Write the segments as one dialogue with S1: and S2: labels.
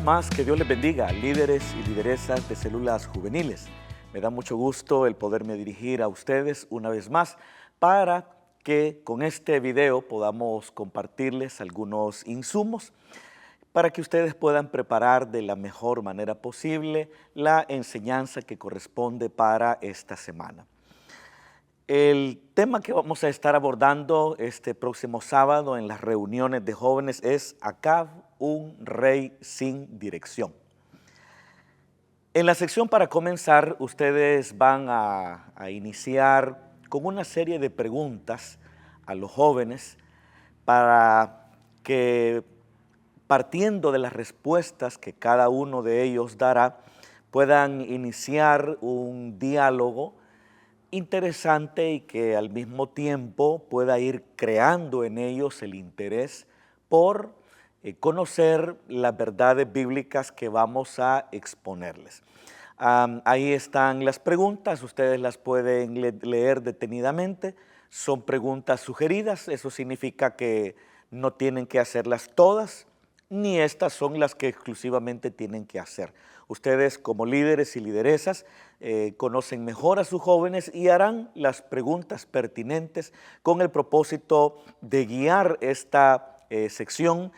S1: más, que Dios les bendiga, líderes y lideresas de células juveniles. Me da mucho gusto el poderme dirigir a ustedes una vez más para que con este video podamos compartirles algunos insumos para que ustedes puedan preparar de la mejor manera posible la enseñanza que corresponde para esta semana. El tema que vamos a estar abordando este próximo sábado en las reuniones de jóvenes es Acab, un rey sin dirección. En la sección para comenzar, ustedes van a iniciar con una serie de preguntas a los jóvenes para que, partiendo de las respuestas que cada uno de ellos dará, puedan iniciar un diálogo interesante y que al mismo tiempo pueda ir creando en ellos el interés por conocer las verdades bíblicas que vamos a exponerles. Ahí están las preguntas, ustedes las pueden leer detenidamente, son preguntas sugeridas, eso significa que no tienen que hacerlas todas, ni estas son las que exclusivamente tienen que hacer. Ustedes como líderes y lideresas conocen mejor a sus jóvenes y harán las preguntas pertinentes con el propósito de guiar esta sección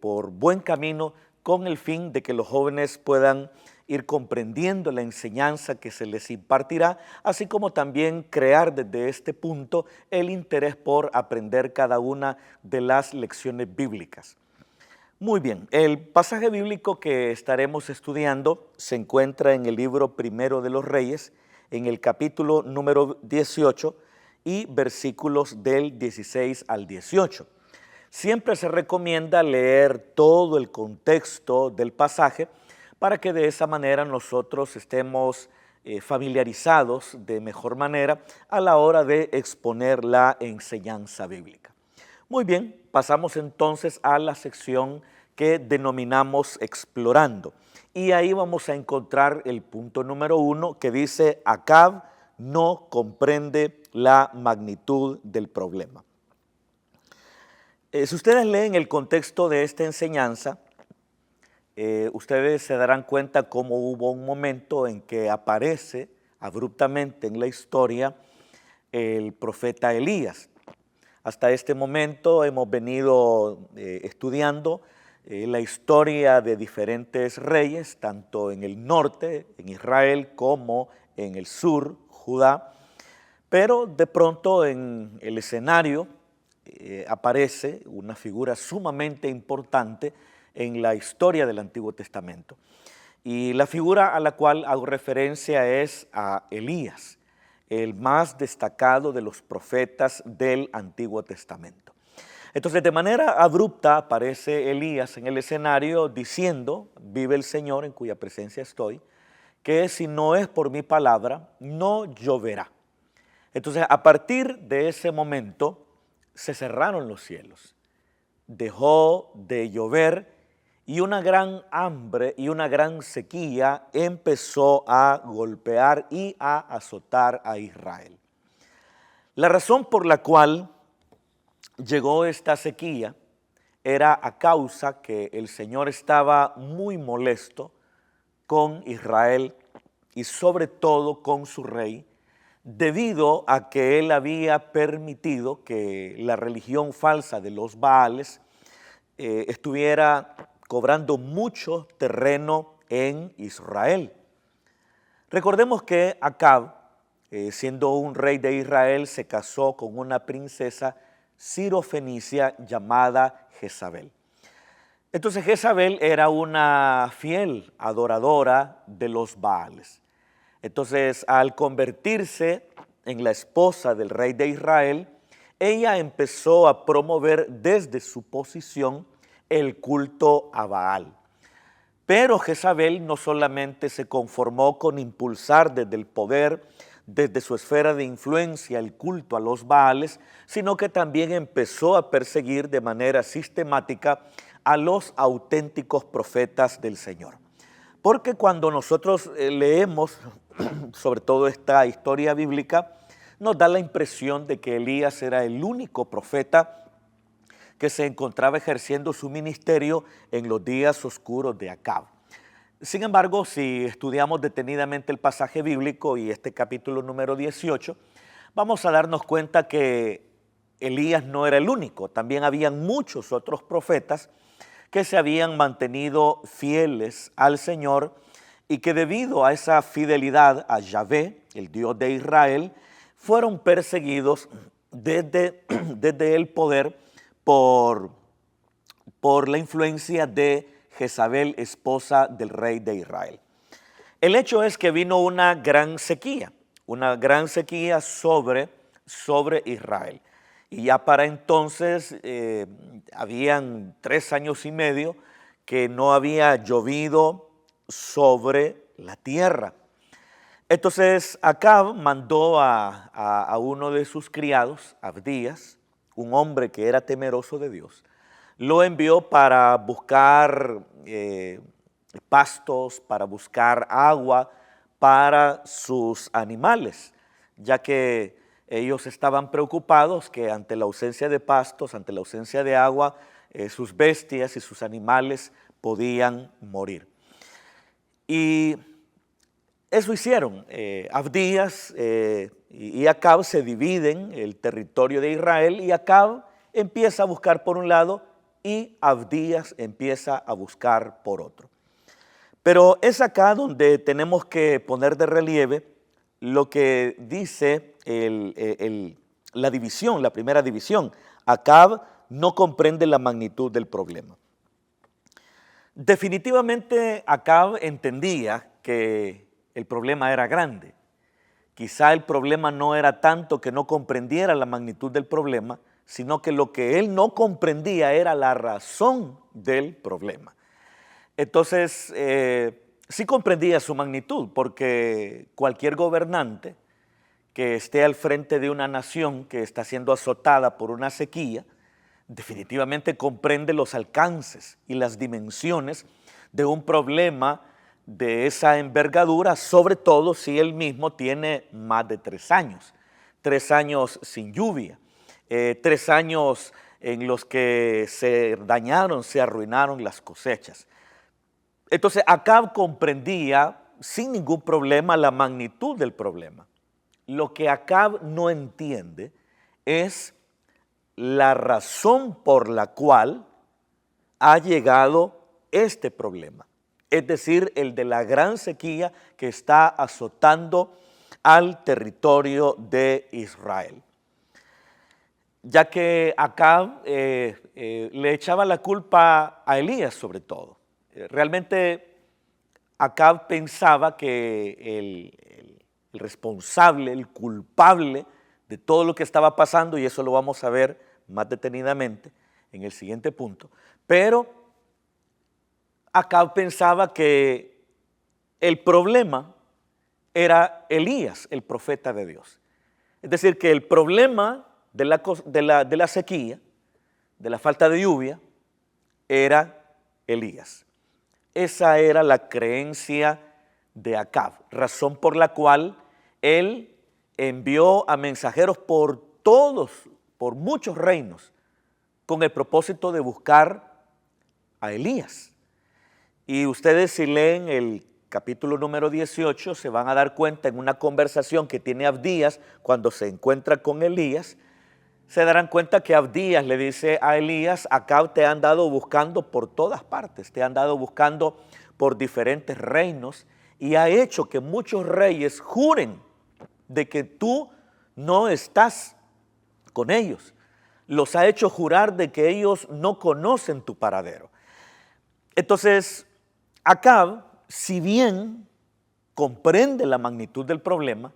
S1: por buen camino con el fin de que los jóvenes puedan ir comprendiendo la enseñanza que se les impartirá, así como también crear desde este punto el interés por aprender cada una de las lecciones bíblicas. Muy bien, el pasaje bíblico que estaremos estudiando se encuentra en el libro Primero de los Reyes, en el capítulo número 18 y versículos del 16 al 18. Siempre se recomienda leer todo el contexto del pasaje para que de esa manera nosotros estemos familiarizados de mejor manera a la hora de exponer la enseñanza bíblica. Muy bien, pasamos entonces a la sección que denominamos Explorando. Y ahí vamos a encontrar el punto número 1 que dice: Acab no comprende la magnitud del problema. Si ustedes leen el contexto de esta enseñanza, ustedes se darán cuenta cómo hubo un momento en que aparece abruptamente en la historia el profeta Elías. Hasta este momento hemos venido estudiando la historia de diferentes reyes, tanto en el norte, en Israel, como en el sur, Judá, pero de pronto en el escenario aparece una figura sumamente importante en la historia del Antiguo Testamento. Y la figura a la cual hago referencia es a Elías, el más destacado de los profetas del Antiguo Testamento. Entonces, de manera abrupta aparece Elías en el escenario diciendo: vive el Señor en cuya presencia estoy, que si no es por mi palabra, no lloverá. Entonces, a partir de ese momento, se cerraron los cielos, dejó de llover y una gran hambre y una gran sequía empezó a golpear y a azotar a Israel. La razón por la cual llegó esta sequía era a causa que el Señor estaba muy molesto con Israel y sobre todo con su rey, debido a que él había permitido que la religión falsa de los Baales estuviera cobrando mucho terreno en Israel. Recordemos que Acab, siendo un rey de Israel, se casó con una princesa sirofenicia llamada Jezabel. Entonces Jezabel era una fiel adoradora de los Baales. Entonces, al convertirse en la esposa del rey de Israel, ella empezó a promover desde su posición el culto a Baal. Pero Jezabel no solamente se conformó con impulsar desde el poder, desde su esfera de influencia, el culto a los Baales, sino que también empezó a perseguir de manera sistemática a los auténticos profetas del Señor. Porque cuando nosotros leemos sobre todo esta historia bíblica, nos da la impresión de que Elías era el único profeta que se encontraba ejerciendo su ministerio en los días oscuros de Acab. Sin embargo, si estudiamos detenidamente el pasaje bíblico y este capítulo número 18, vamos a darnos cuenta que Elías no era el único. También habían muchos otros profetas que se habían mantenido fieles al Señor y que debido a esa fidelidad a Yahvé, el Dios de Israel, fueron perseguidos desde el poder por la influencia de Jezabel, esposa del rey de Israel. El hecho es que vino una gran sequía sobre Israel. Y ya para entonces habían 3 años y medio que no había llovido sobre la tierra. Entonces Acab mandó a uno de sus criados, Abdías, un hombre que era temeroso de Dios, lo envió para buscar pastos, para buscar agua para sus animales, ya que ellos estaban preocupados que ante la ausencia de pastos, ante la ausencia de agua, sus bestias y sus animales podían morir. Y eso hicieron. Abdías y Acab se dividen el territorio de Israel y Acab empieza a buscar por un lado y Abdías empieza a buscar por otro. Pero es acá donde tenemos que poner de relieve lo que dice la división, la primera división. Acab no comprende la magnitud del problema. Definitivamente Acab entendía que el problema era grande. Quizá el problema no era tanto que no comprendiera la magnitud del problema, sino que lo que él no comprendía era la razón del problema. Entonces, sí comprendía su magnitud, porque cualquier gobernante que esté al frente de una nación que está siendo azotada por una sequía, definitivamente comprende los alcances y las dimensiones de un problema de esa envergadura, sobre todo si él mismo tiene más de 3 años, 3 años sin lluvia, 3 años en los que se dañaron, se arruinaron las cosechas. Entonces Acab comprendía sin ningún problema la magnitud del problema. Lo que Acab no entiende es la razón por la cual ha llegado este problema, es decir, el de la gran sequía que está azotando al territorio de Israel. Ya que Acab le echaba la culpa a Elías sobre todo. Realmente Acab pensaba que el responsable, el culpable de todo lo que estaba pasando, y eso lo vamos a ver más detenidamente en el siguiente punto, pero Acab pensaba que el problema era Elías, el profeta de Dios. Es decir, que el problema de la sequía, de la falta de lluvia, era Elías. Esa era la creencia de Acab, razón por la cual él envió a mensajeros por muchos reinos, con el propósito de buscar a Elías. Y ustedes, si leen el capítulo número 18, se van a dar cuenta en una conversación que tiene Abdías cuando se encuentra con Elías, se darán cuenta que Abdías le dice a Elías: Acab te ha andado buscando por todas partes, te ha andado buscando por diferentes reinos y ha hecho que muchos reyes juren de que tú no estás con ellos. Los ha hecho jurar de que ellos no conocen tu paradero. Entonces, Acab, si bien comprende la magnitud del problema,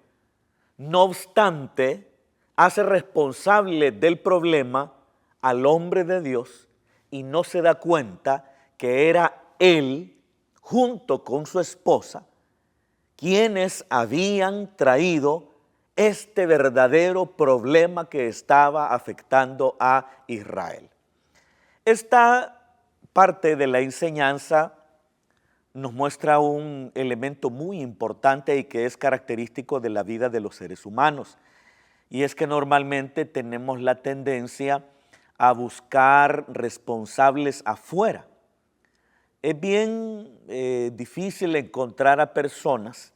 S1: no obstante, hace responsable del problema al hombre de Dios y no se da cuenta que era él, junto con su esposa, quienes habían traído este verdadero problema que estaba afectando a Israel. Esta parte de la enseñanza nos muestra un elemento muy importante y que es característico de la vida de los seres humanos. Y es que normalmente tenemos la tendencia a buscar responsables afuera. Es bien difícil encontrar a personas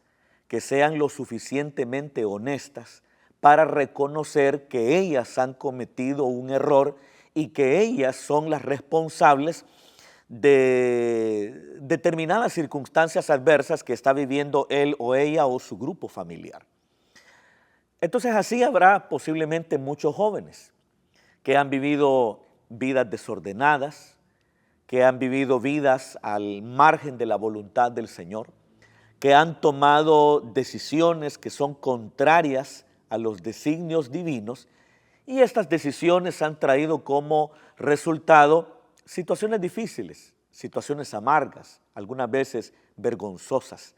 S1: que sean lo suficientemente honestas para reconocer que ellas han cometido un error y que ellas son las responsables de determinadas circunstancias adversas que está viviendo él o ella o su grupo familiar. Entonces así habrá posiblemente muchos jóvenes que han vivido vidas desordenadas, que han vivido vidas al margen de la voluntad del Señor, que han tomado decisiones que son contrarias a los designios divinos, y estas decisiones han traído como resultado situaciones difíciles, situaciones amargas, algunas veces vergonzosas.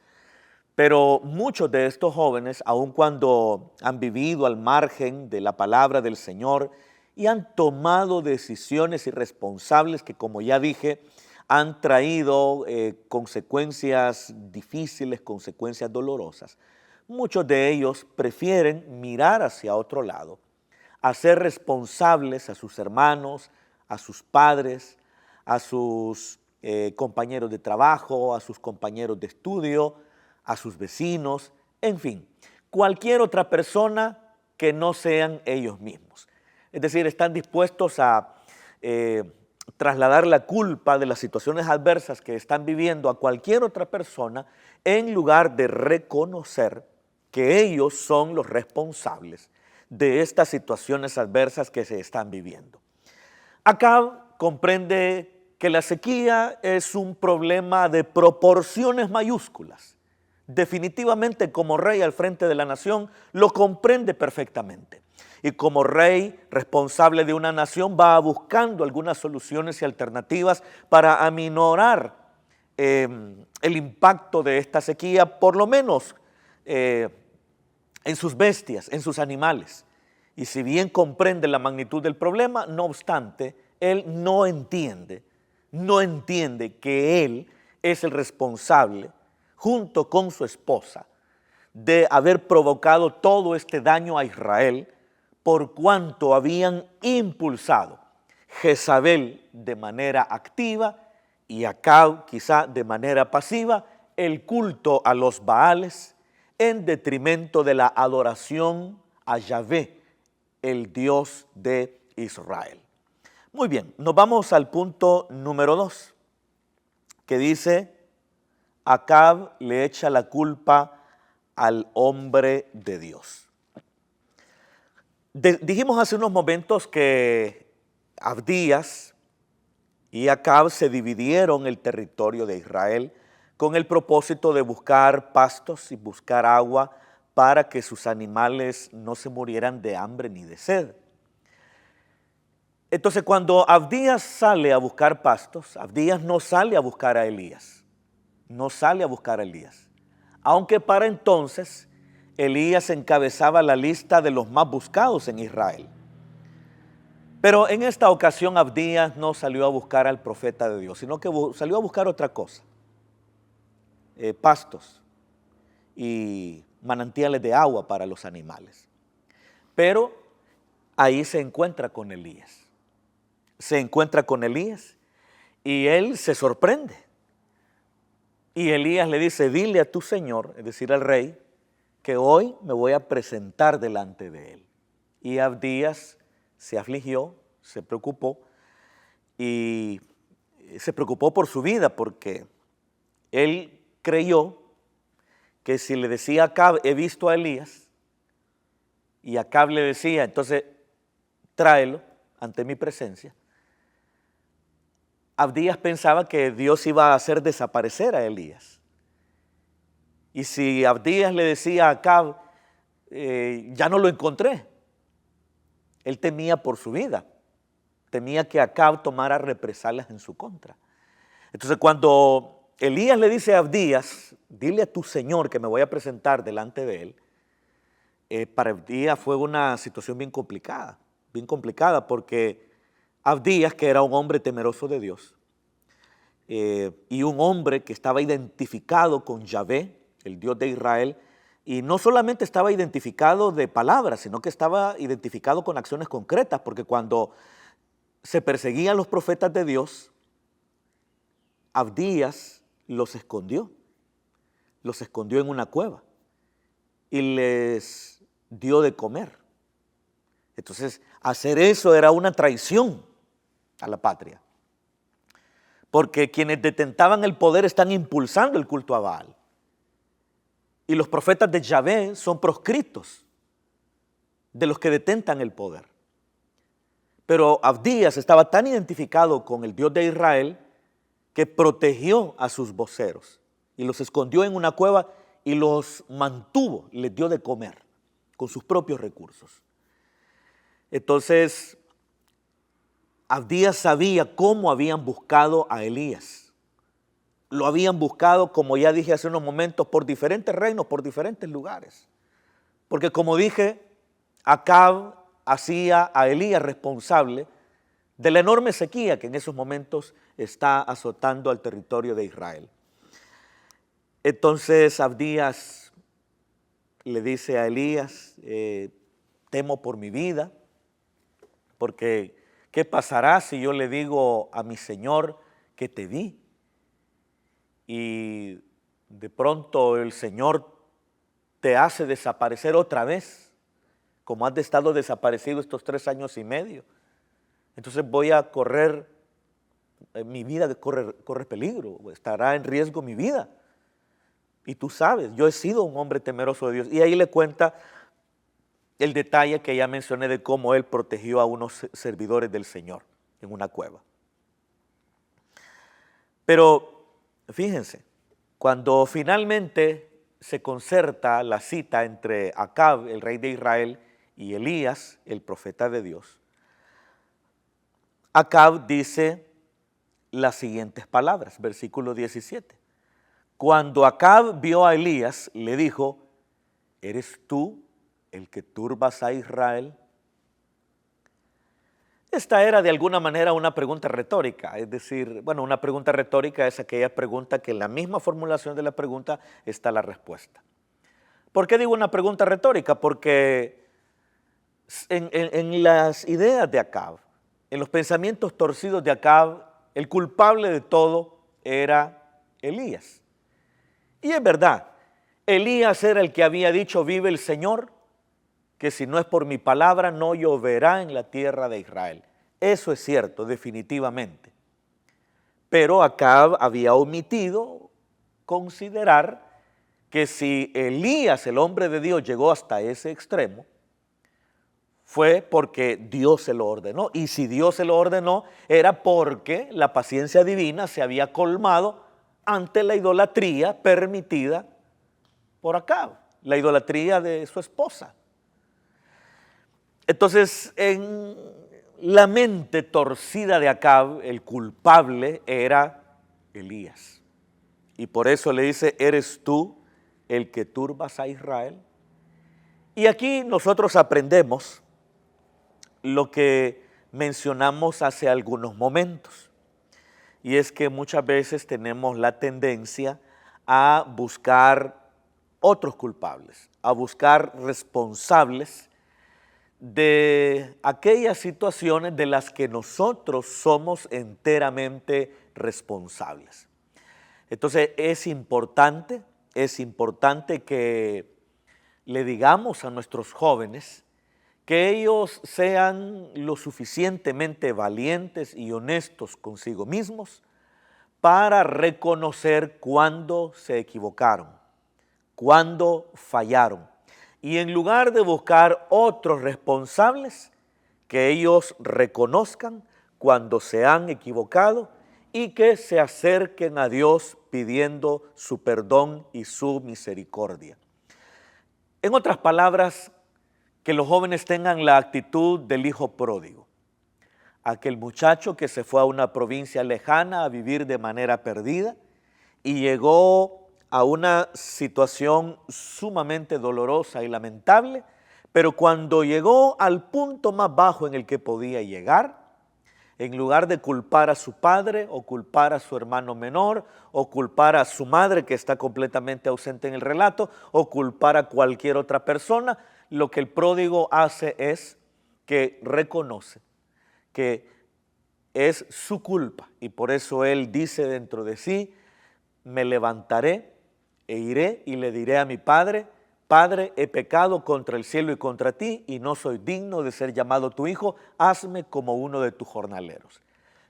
S1: Pero muchos de estos jóvenes, aun cuando han vivido al margen de la palabra del Señor y han tomado decisiones irresponsables que, como ya dije, han traído consecuencias difíciles, consecuencias dolorosas, muchos de ellos prefieren mirar hacia otro lado, hacer responsables a sus hermanos, a sus padres, a sus compañeros de trabajo, a sus compañeros de estudio, a sus vecinos, en fin, cualquier otra persona que no sean ellos mismos. Es decir, están dispuestos a trasladar la culpa de las situaciones adversas que están viviendo a cualquier otra persona en lugar de reconocer que ellos son los responsables de estas situaciones adversas que se están viviendo. Acab comprende que la sequía es un problema de proporciones mayúsculas. Definitivamente, como rey al frente de la nación, lo comprende perfectamente. Y como rey responsable de una nación va buscando algunas soluciones y alternativas para aminorar el impacto de esta sequía, por lo menos en sus bestias, en sus animales. Y si bien comprende la magnitud del problema, no obstante, él no entiende que él es el responsable, junto con su esposa, de haber provocado todo este daño a Israel por cuanto habían impulsado Jezabel de manera activa y Acab quizá de manera pasiva el culto a los Baales en detrimento de la adoración a Yahvé, el Dios de Israel. Muy bien, nos vamos al punto número 2, que dice: Acab le echa la culpa al hombre de Dios. Dijimos hace unos momentos que Abdías y Acab se dividieron el territorio de Israel con el propósito de buscar pastos y buscar agua para que sus animales no se murieran de hambre ni de sed. Entonces, cuando Abdías sale a buscar pastos, Abdías no sale a buscar a Elías. No sale a buscar a Elías, aunque para entonces Elías encabezaba la lista de los más buscados en Israel. Pero en esta ocasión Abdías no salió a buscar al profeta de Dios, sino que salió a buscar otra cosa, pastos y manantiales de agua para los animales. Pero ahí se encuentra con Elías. Se encuentra con Elías y él se sorprende. Y Elías le dice: dile a tu señor, es decir, al rey, que hoy me voy a presentar delante de él. Y Abdías se afligió, se preocupó, y se preocupó por su vida, porque él creyó que si le decía a Acab: he visto a Elías, y Acab le decía: entonces tráelo ante mi presencia, Abdías pensaba que Dios iba a hacer desaparecer a Elías. Y si Abdías le decía a Acab: ya no lo encontré, él temía por su vida, temía que Acab tomara represalias en su contra. Entonces, cuando Elías le dice a Abdías: dile a tu señor que me voy a presentar delante de él, para Abdías fue una situación bien complicada, porque Abdías, que era un hombre temeroso de Dios, y un hombre que estaba identificado con Yahvé, el Dios de Israel, y no solamente estaba identificado de palabras, sino que estaba identificado con acciones concretas, porque cuando se perseguían los profetas de Dios, Abdías los escondió en una cueva y les dio de comer. Entonces, hacer eso era una traición a la patria, porque quienes detentaban el poder están impulsando el culto a Baal. Y los profetas de Yahvé son proscritos de los que detentan el poder. Pero Abdías estaba tan identificado con el Dios de Israel que protegió a sus voceros y los escondió en una cueva y los mantuvo, les dio de comer con sus propios recursos. Entonces, Abdías sabía cómo habían buscado a Elías. Lo habían buscado, como ya dije hace unos momentos, por diferentes reinos, por diferentes lugares. Porque como dije, Acab hacía a Elías responsable de la enorme sequía que en esos momentos está azotando al territorio de Israel. Entonces Abdías le dice a Elías, temo por mi vida, porque ¿qué pasará si yo le digo a mi Señor que te vi? Y de pronto el Señor te hace desaparecer otra vez, como has estado desaparecido estos 3 años y medio. Entonces voy a correr, mi vida corre peligro, estará en riesgo mi vida. Y tú sabes, yo he sido un hombre temeroso de Dios. Y ahí le cuenta el detalle que ya mencioné de cómo él protegió a unos servidores del Señor en una cueva. Pero fíjense, cuando finalmente se concerta la cita entre Acab, el rey de Israel, y Elías, el profeta de Dios, Acab dice las siguientes palabras, versículo 17. Cuando Acab vio a Elías, le dijo, ¿eres tú el que turbas a Israel? Esta era de alguna manera una pregunta retórica, es decir, bueno, una pregunta retórica es aquella pregunta que en la misma formulación de la pregunta está la respuesta. ¿Por qué digo una pregunta retórica? Porque en las ideas de Acab, en los pensamientos torcidos de Acab, el culpable de todo era Elías. Y es verdad, Elías era el que había dicho, vive el Señor, que si no es por mi palabra no lloverá en la tierra de Israel. Eso es cierto, definitivamente. Pero Acab había omitido considerar que si Elías, el hombre de Dios, llegó hasta ese extremo, fue porque Dios se lo ordenó. Y si Dios se lo ordenó, era porque la paciencia divina se había colmado ante la idolatría permitida por Acab, la idolatría de su esposa. Entonces, en la mente torcida de Acab, el culpable era Elías. Y por eso le dice, ¿eres tú el que turbas a Israel? Y aquí nosotros aprendemos lo que mencionamos hace algunos momentos. Y es que muchas veces tenemos la tendencia a buscar otros culpables, a buscar responsables de aquellas situaciones de las que nosotros somos enteramente responsables. Entonces es importante que le digamos a nuestros jóvenes que ellos sean lo suficientemente valientes y honestos consigo mismos para reconocer cuándo se equivocaron, cuándo fallaron. Y en lugar de buscar otros responsables, que ellos reconozcan cuando se han equivocado y que se acerquen a Dios pidiendo su perdón y su misericordia. En otras palabras, que los jóvenes tengan la actitud del hijo pródigo, aquel muchacho que se fue a una provincia lejana a vivir de manera perdida y llegó a una situación sumamente dolorosa y lamentable, pero cuando llegó al punto más bajo en el que podía llegar, en lugar de culpar a su padre o culpar a su hermano menor o culpar a su madre que está completamente ausente en el relato o culpar a cualquier otra persona, lo que el pródigo hace es que reconoce que es su culpa. Y por eso él dice dentro de sí, me levantaré e iré y le diré a mi padre, Padre, he pecado contra el cielo y contra ti y no soy digno de ser llamado tu hijo, hazme como uno de tus jornaleros.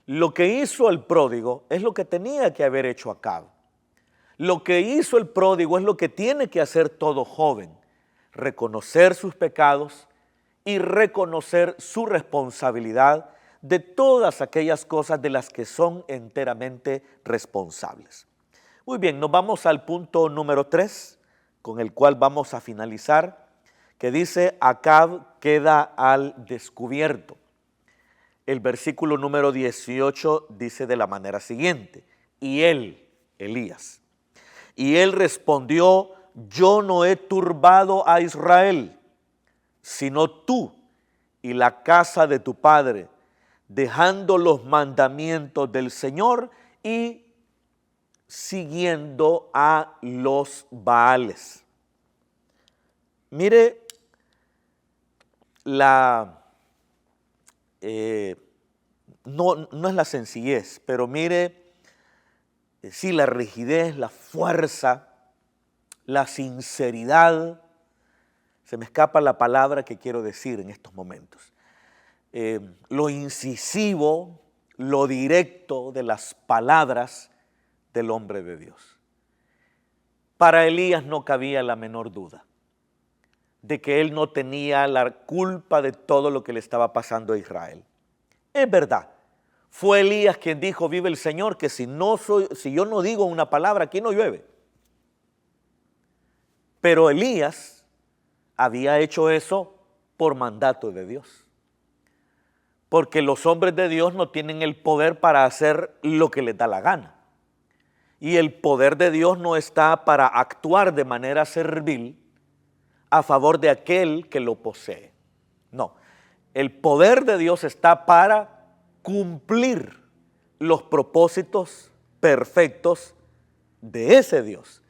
S1: Lo que hizo el pródigo es lo que tenía que haber hecho Acab. Lo que hizo el pródigo es lo que tiene que hacer todo joven, reconocer sus pecados y reconocer su responsabilidad de todas aquellas cosas de las que son enteramente responsables. Muy bien, nos vamos al punto número 3, con el cual vamos a finalizar, que dice, Acab queda al descubierto. El versículo número 18 dice de la manera siguiente, y él, Elías, y él respondió, yo no he turbado a Israel, sino tú y la casa de tu padre, dejando los mandamientos del Señor y siguiendo a los Baales. Mire no es la sencillez, pero mire, sí, la rigidez, la fuerza, la sinceridad, se me escapa la palabra que quiero decir en estos momentos. Lo incisivo, lo directo de las palabras del hombre de Dios. Para Elías no cabía la menor duda de que él no tenía la culpa de todo lo que le estaba pasando a Israel. Es verdad, fue Elías quien dijo, vive el Señor, que si yo no digo una palabra, aquí no llueve. Pero Elías había hecho eso por mandato de Dios. Porque los hombres de Dios no tienen el poder para hacer lo que les da la gana. Y el poder de Dios no está para actuar de manera servil a favor de aquel que lo posee. No, el poder de Dios está para cumplir los propósitos perfectos de ese Dios,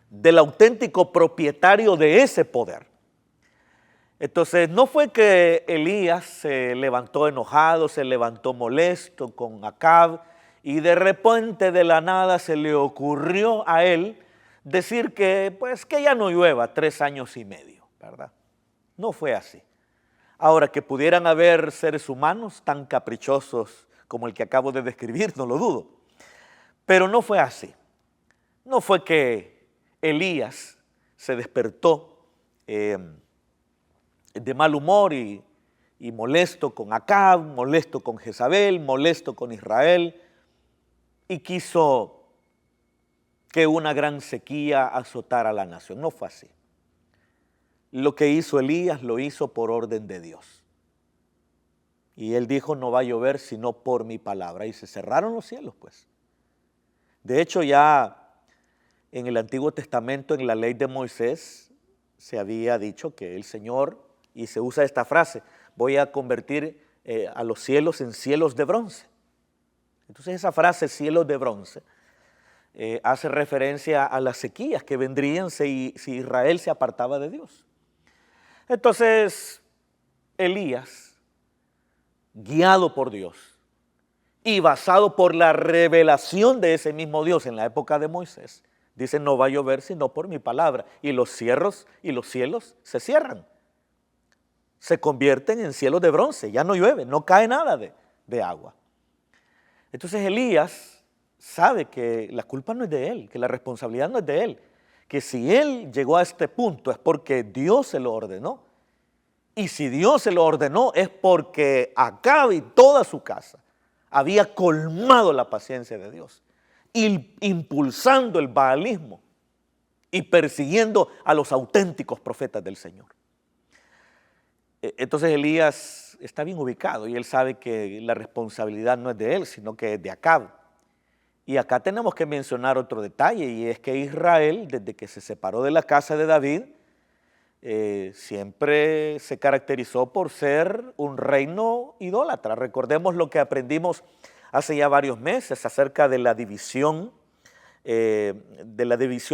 S1: del auténtico propietario de ese poder. Entonces, no fue que Elías se levantó enojado, se levantó molesto con Acab y de repente de la nada se le ocurrió a él decir que ya no llueva 3 años y medio, ¿verdad? No fue así. Ahora, que pudieran haber seres humanos tan caprichosos como el que acabo de describir, no lo dudo. Pero no fue así. No fue que Elías se despertó de mal humor y molesto con Acab, molesto con Jezabel, molesto con Israel, y quiso que una gran sequía azotara a la nación. No fue así. Lo que hizo Elías lo hizo por orden de Dios. Y él dijo, no va a llover sino por mi palabra. Y se cerraron los cielos, pues. De hecho, ya en el Antiguo Testamento, en la ley de Moisés, se había dicho que el Señor, y se usa esta frase, voy a convertir a los cielos en cielos de bronce. Entonces esa frase, cielos de bronce, hace referencia a las sequías que vendrían si Israel se apartaba de Dios. Entonces Elías, guiado por Dios y basado por la revelación de ese mismo Dios en la época de Moisés, dice, no va a llover sino por mi palabra, y los cielos se cierran, se convierten en cielos de bronce, ya no llueve, no cae nada de agua. Entonces Elías sabe que la culpa no es de él, que la responsabilidad no es de él, que si él llegó a este punto es porque Dios se lo ordenó. Y si Dios se lo ordenó es porque Acab y toda su casa había colmado la paciencia de Dios, impulsando el baalismo y persiguiendo a los auténticos profetas del Señor. Entonces Elías está bien ubicado y él sabe que la responsabilidad no es de él, sino que es de Acab. Y acá tenemos que mencionar otro detalle, y es que Israel, desde que se separó de la casa de David, siempre se caracterizó por ser un reino idólatra. Recordemos lo que aprendimos hace ya varios meses acerca de la división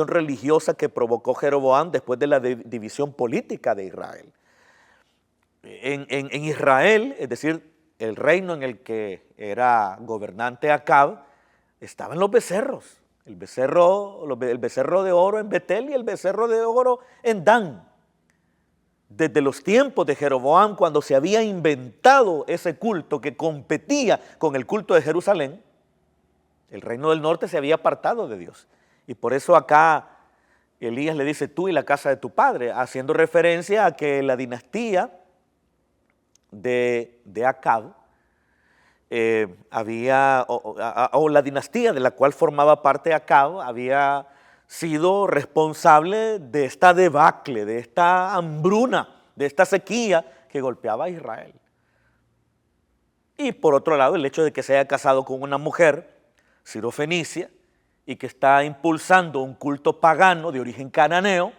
S1: religiosa que provocó Jeroboam después de la división política de Israel. En Israel, es decir, el reino en el que era gobernante Acab, estaban los becerros, el becerro de oro en Betel y el becerro de oro en Dan. Desde los tiempos de Jeroboam, cuando se había inventado ese culto que competía con el culto de Jerusalén, el reino del norte se había apartado de Dios. Y por eso acá Elías le dice tú y la casa de tu padre, haciendo referencia a que la dinastía de Acab o la dinastía de la cual formaba parte Acab había sido responsable de esta debacle, de esta hambruna, de esta sequía que golpeaba a Israel. Y por otro lado, el hecho de que se haya casado con una mujer sirofenicia y que está impulsando un culto pagano de origen cananeo.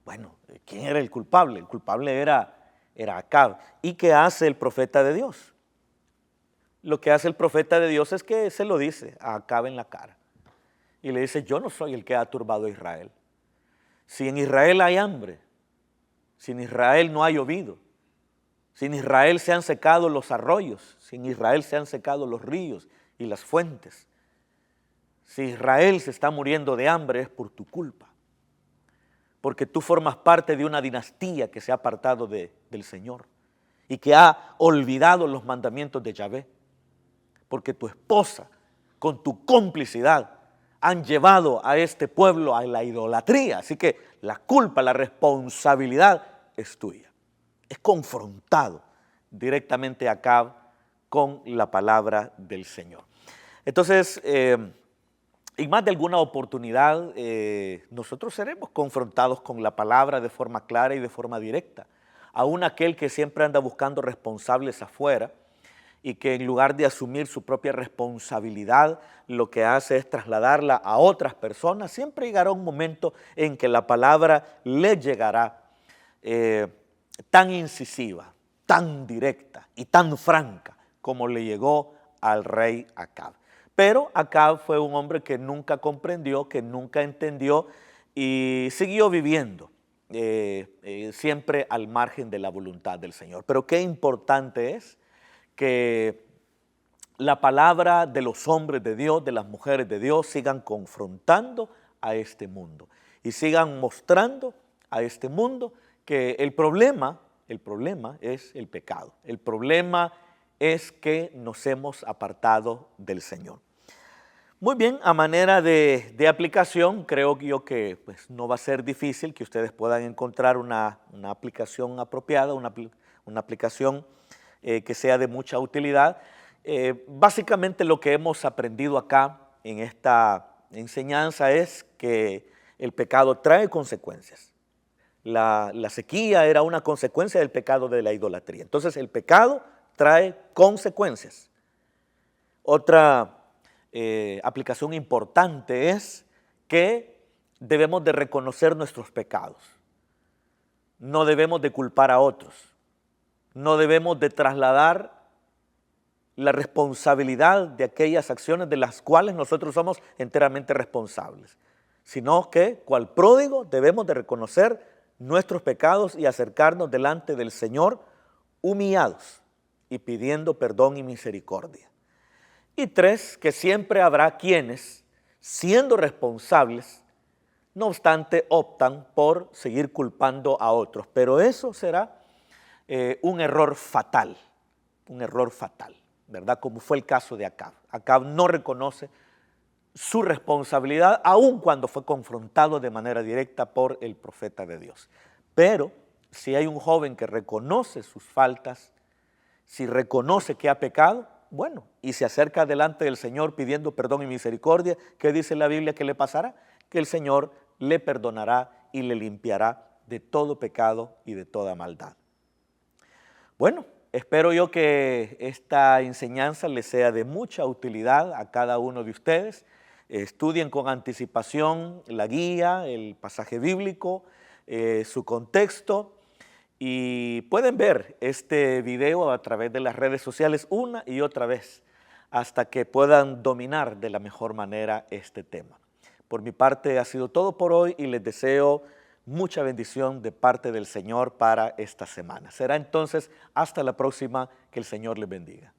S1: Bueno, ¿quién era el culpable? El culpable era Acab. ¿Y qué hace el profeta de Dios? Lo que hace el profeta de Dios es que se lo dice a Acab en la cara. Y le dice, yo no soy el que ha turbado a Israel. Si en Israel hay hambre, si en Israel no ha llovido, si en Israel se han secado los arroyos, si en Israel se han secado los ríos y las fuentes, si Israel se está muriendo de hambre es por tu culpa, porque tú formas parte de una dinastía que se ha apartado del Señor y que ha olvidado los mandamientos de Yahvé, porque tu esposa, con tu complicidad, han llevado a este pueblo a la idolatría. Así que la culpa, la responsabilidad es tuya. Es confrontado directamente Acab con la palabra del Señor. Entonces, en más de alguna oportunidad, nosotros seremos confrontados con la palabra de forma clara y de forma directa. Aún aquel que siempre anda buscando responsables afuera, y que en lugar de asumir su propia responsabilidad, lo que hace es trasladarla a otras personas, siempre llegará un momento en que la palabra le llegará tan incisiva, tan directa y tan franca como le llegó al rey Acab. Pero Acab fue un hombre que nunca comprendió, que nunca entendió y siguió viviendo siempre al margen de la voluntad del Señor. Pero qué importante es que la palabra de los hombres de Dios, de las mujeres de Dios, sigan confrontando a este mundo y sigan mostrando a este mundo que el problema es el pecado. El problema es que nos hemos apartado del Señor. Muy bien, a manera de aplicación, creo yo que pues, no va a ser difícil que ustedes puedan encontrar una aplicación apropiada, una aplicación que sea de mucha utilidad. Básicamente lo que hemos aprendido acá en esta enseñanza es que el pecado trae consecuencias. La sequía era una consecuencia del pecado de la idolatría. Entonces el pecado trae consecuencias. Otra aplicación importante es que debemos de reconocer nuestros pecados. No debemos de culpar a otros. No debemos de trasladar la responsabilidad de aquellas acciones de las cuales nosotros somos enteramente responsables, sino que, cual pródigo, debemos de reconocer nuestros pecados y acercarnos delante del Señor humillados y pidiendo perdón y misericordia. Y tres, que siempre habrá quienes, siendo responsables, no obstante, optan por seguir culpando a otros, pero eso será un error fatal, ¿verdad? Como fue el caso de Acab. Acab no reconoce su responsabilidad, aun cuando fue confrontado de manera directa por el profeta de Dios. Pero si hay un joven que reconoce sus faltas, si reconoce que ha pecado, bueno, y se acerca delante del Señor pidiendo perdón y misericordia, ¿qué dice la Biblia que le pasará? Que el Señor le perdonará y le limpiará de todo pecado y de toda maldad. Bueno, espero yo que esta enseñanza les sea de mucha utilidad a cada uno de ustedes. Estudien con anticipación la guía, el pasaje bíblico, su contexto, y pueden ver este video a través de las redes sociales una y otra vez hasta que puedan dominar de la mejor manera este tema. Por mi parte ha sido todo por hoy y les deseo mucha bendición de parte del Señor para esta semana. Será entonces hasta la próxima, que el Señor les bendiga.